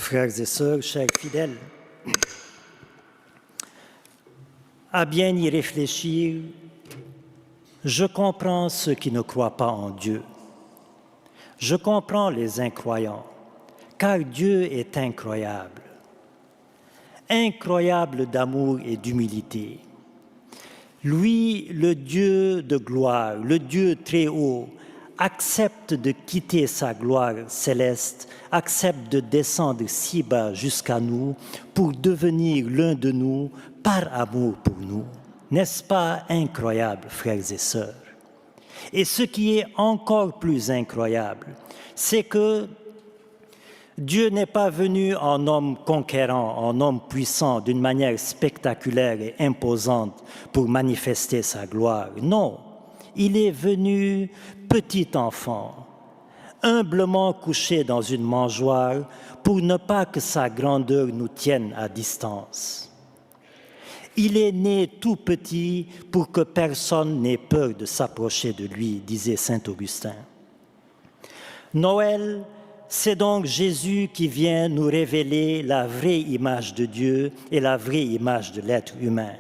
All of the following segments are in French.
Frères et sœurs, chers fidèles, à bien y réfléchir, je comprends ceux qui ne croient pas en Dieu. Je comprends les incroyants, car Dieu est incroyable. Incroyable d'amour et d'humilité. Lui, le Dieu de gloire, le Dieu très haut, accepte de quitter sa gloire céleste, accepte de descendre si bas jusqu'à nous pour devenir l'un de nous par amour pour nous. N'est-ce pas incroyable, frères et sœurs? Et ce qui est encore plus incroyable, c'est que Dieu n'est pas venu en homme conquérant, en homme puissant, d'une manière spectaculaire et imposante pour manifester sa gloire. Non, il est venu petit enfant, humblement couché dans une mangeoire pour ne pas que sa grandeur nous tienne à distance. Il est né tout petit pour que personne n'ait peur de s'approcher de lui, disait saint Augustin. Noël, c'est donc Jésus qui vient nous révéler la vraie image de Dieu et la vraie image de l'être humain.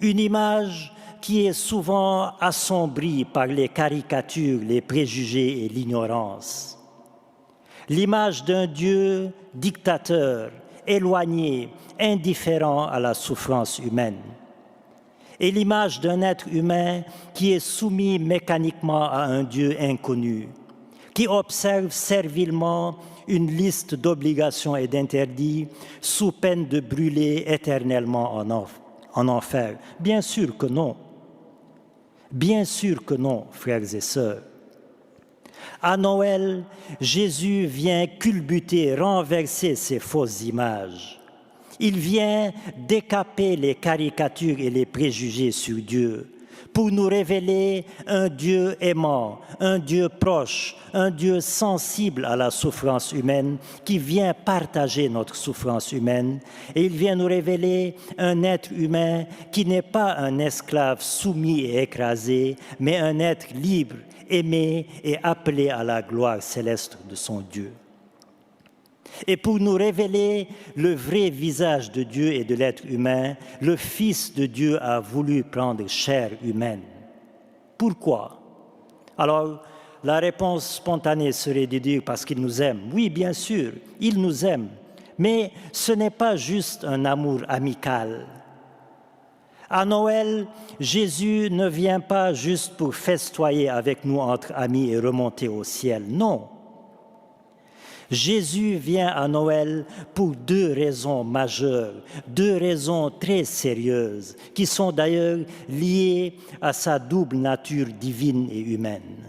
Une image qui est souvent assombrie par les caricatures, les préjugés et l'ignorance. L'image d'un Dieu dictateur, éloigné, indifférent à la souffrance humaine. Et l'image d'un être humain qui est soumis mécaniquement à un Dieu inconnu, qui observe servilement une liste d'obligations et d'interdits sous peine de brûler éternellement en enfer. Bien sûr que non. Bien sûr que non, frères et sœurs. À Noël, Jésus vient culbuter, renverser ces fausses images. Il vient décaper les caricatures et les préjugés sur Dieu pour nous révéler un Dieu aimant, un Dieu proche, un Dieu sensible à la souffrance humaine qui vient partager notre souffrance humaine. Et il vient nous révéler un être humain qui n'est pas un esclave soumis et écrasé, mais un être libre, aimé et appelé à la gloire céleste de son Dieu. Et pour nous révéler le vrai visage de Dieu et de l'être humain, le Fils de Dieu a voulu prendre chair humaine. Pourquoi? Alors, la réponse spontanée serait de dire parce qu'il nous aime. Oui, bien sûr, il nous aime. Mais ce n'est pas juste un amour amical. À Noël, Jésus ne vient pas juste pour festoyer avec nous entre amis et remonter au ciel. Non. Jésus vient à Noël pour deux raisons majeures, deux raisons très sérieuses, qui sont d'ailleurs liées à sa double nature divine et humaine.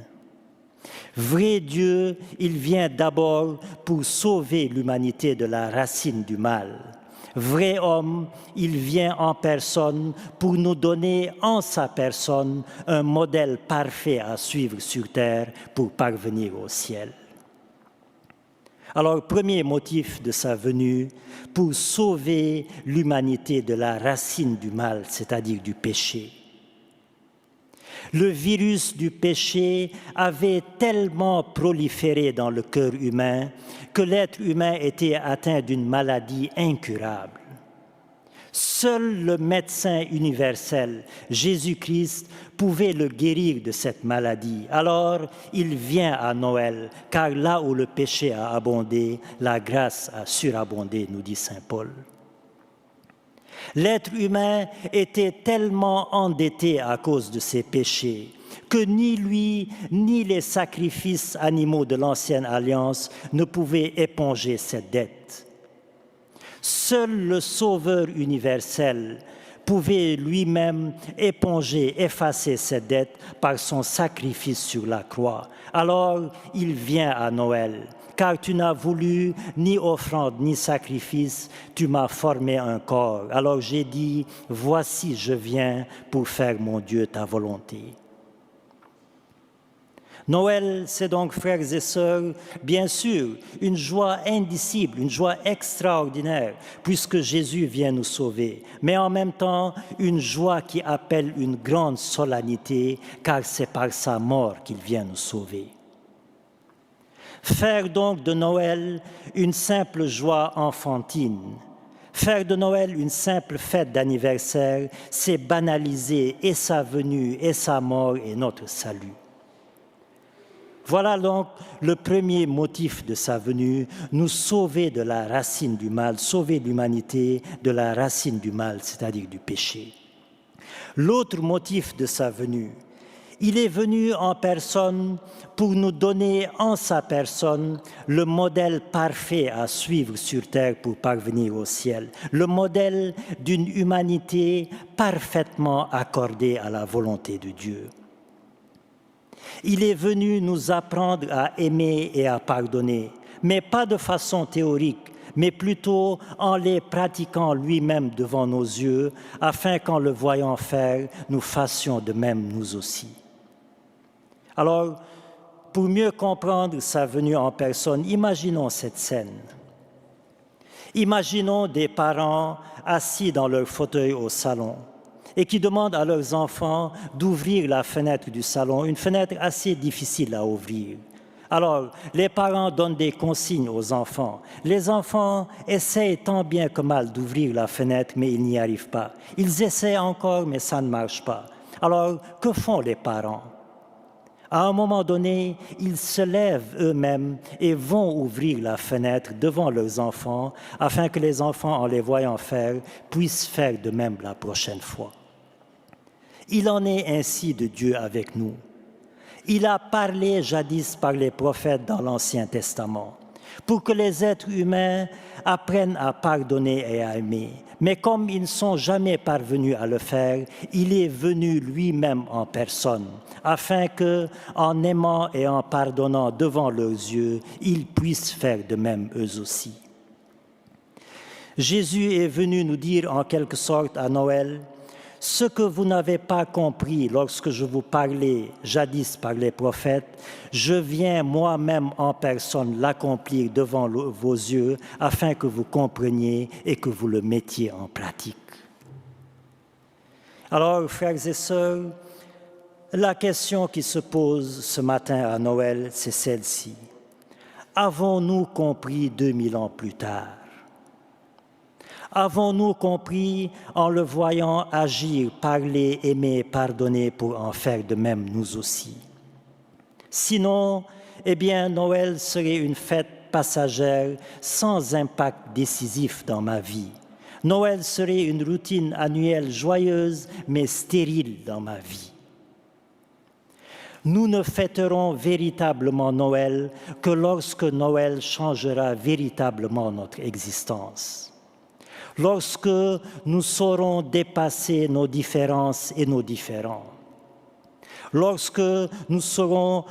Vrai Dieu, il vient d'abord pour sauver l'humanité de la racine du mal. Vrai homme, il vient en personne pour nous donner en sa personne un modèle parfait à suivre sur terre pour parvenir au ciel. Alors, premier motif de sa venue, pour sauver l'humanité de la racine du mal, c'est-à-dire du péché. Le virus du péché avait tellement proliféré dans le cœur humain que l'être humain était atteint d'une maladie incurable. Seul le médecin universel, Jésus-Christ, pouvait le guérir de cette maladie. Alors, il vient à Noël, car là où le péché a abondé, la grâce a surabondé, nous dit saint Paul. L'être humain était tellement endetté à cause de ses péchés que ni lui, ni les sacrifices animaux de l'ancienne alliance ne pouvaient éponger cette dette. Seul le Sauveur universel pouvait lui-même éponger, effacer cette dette par son sacrifice sur la croix. Alors, il vient à Noël, car tu n'as voulu ni offrande ni sacrifice, tu m'as formé un corps. Alors j'ai dit, voici je viens pour faire mon Dieu ta volonté. Noël, c'est donc, frères et sœurs, bien sûr, une joie indicible, une joie extraordinaire, puisque Jésus vient nous sauver, mais en même temps, une joie qui appelle une grande solennité, car c'est par sa mort qu'il vient nous sauver. Faire donc de Noël une simple joie enfantine, faire de Noël une simple fête d'anniversaire, c'est banaliser et sa venue, et sa mort, et notre salut. Voilà donc le premier motif de sa venue, nous sauver de la racine du mal, sauver l'humanité de la racine du mal, c'est-à-dire du péché. L'autre motif de sa venue, il est venu en personne pour nous donner en sa personne le modèle parfait à suivre sur terre pour parvenir au ciel, le modèle d'une humanité parfaitement accordée à la volonté de Dieu. Il est venu nous apprendre à aimer et à pardonner, mais pas de façon théorique, mais plutôt en les pratiquant lui-même devant nos yeux, afin qu'en le voyant faire, nous fassions de même nous aussi. Alors, pour mieux comprendre sa venue en personne, imaginons cette scène. Imaginons des parents assis dans leur fauteuil au salon et qui demandent à leurs enfants d'ouvrir la fenêtre du salon, une fenêtre assez difficile à ouvrir. Alors, les parents donnent des consignes aux enfants. Les enfants essayent tant bien que mal d'ouvrir la fenêtre, mais ils n'y arrivent pas. Ils essaient encore, mais ça ne marche pas. Alors, que font les parents ? À un moment donné, ils se lèvent eux-mêmes et vont ouvrir la fenêtre devant leurs enfants, afin que les enfants, en les voyant faire, puissent faire de même la prochaine fois. Il en est ainsi de Dieu avec nous. Il a parlé jadis par les prophètes dans l'Ancien Testament, pour que les êtres humains apprennent à pardonner et à aimer. Mais comme ils ne sont jamais parvenus à le faire, il est venu lui-même en personne, afin que, en aimant et en pardonnant devant leurs yeux, ils puissent faire de même eux aussi. Jésus est venu nous dire en quelque sorte à Noël, « Ce que vous n'avez pas compris lorsque je vous parlais jadis par les prophètes, je viens moi-même en personne l'accomplir devant vos yeux afin que vous compreniez et que vous le mettiez en pratique. » Alors, frères et sœurs, la question qui se pose ce matin à Noël, c'est celle-ci. Avons-nous compris 2000 ans plus tard? Avons-nous compris en le voyant agir, parler, aimer, pardonner pour en faire de même nous aussi? Sinon, eh bien, Noël serait une fête passagère sans impact décisif dans ma vie. Noël serait une routine annuelle joyeuse mais stérile dans ma vie. Nous ne fêterons véritablement Noël que lorsque Noël changera véritablement notre existence. Lorsque nous saurons dépasser nos différences et nos différends. Lorsque nous saurons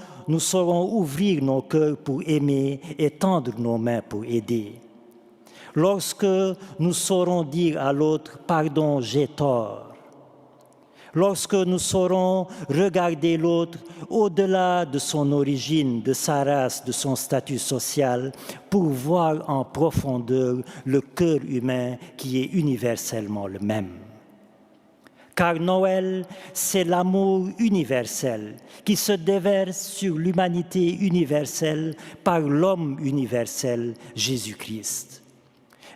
ouvrir nos cœurs pour aimer et tendre nos mains pour aider. Lorsque nous saurons dire à l'autre « pardon, j'ai tort ». Lorsque nous saurons regarder l'autre au-delà de son origine, de sa race, de son statut social, pour voir en profondeur le cœur humain qui est universellement le même. Car Noël, c'est l'amour universel qui se déverse sur l'humanité universelle par l'homme universel, Jésus-Christ.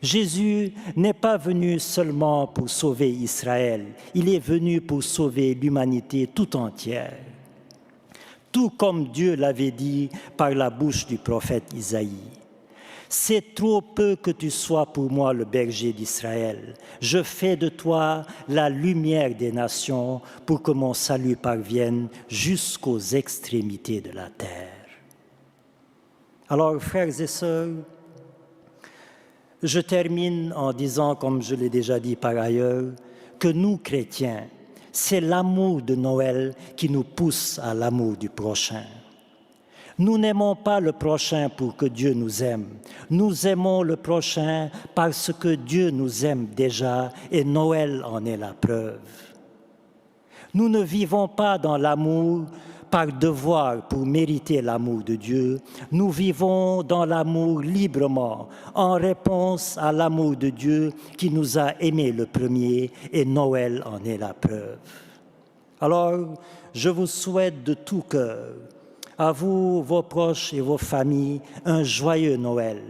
Jésus n'est pas venu seulement pour sauver Israël, il est venu pour sauver l'humanité tout entière. Tout comme Dieu l'avait dit par la bouche du prophète Isaïe. « C'est trop peu que tu sois pour moi le berger d'Israël. Je fais de toi la lumière des nations pour que mon salut parvienne jusqu'aux extrémités de la terre. » Alors, frères et sœurs, je termine en disant, comme je l'ai déjà dit par ailleurs, que nous, chrétiens, c'est l'amour de Noël qui nous pousse à l'amour du prochain. Nous n'aimons pas le prochain pour que Dieu nous aime. Nous aimons le prochain parce que Dieu nous aime déjà et Noël en est la preuve. Nous ne vivons pas dans l'amour par devoir pour mériter l'amour de Dieu, nous vivons dans l'amour librement, en réponse à l'amour de Dieu qui nous a aimés le premier, et Noël en est la preuve. Alors, je vous souhaite de tout cœur À vous, vos proches et vos familles, un joyeux Noël.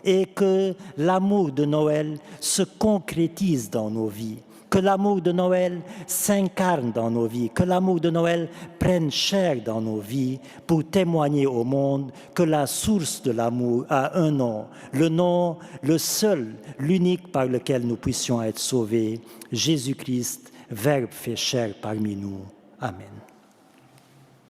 Et que l'amour de Noël se concrétise dans nos vies. Que l'amour de Noël s'incarne dans nos vies, que l'amour de Noël prenne chair dans nos vies pour témoigner au monde que la source de l'amour a un nom, le seul, l'unique par lequel nous puissions être sauvés, Jésus-Christ, Verbe fait chair parmi nous. Amen.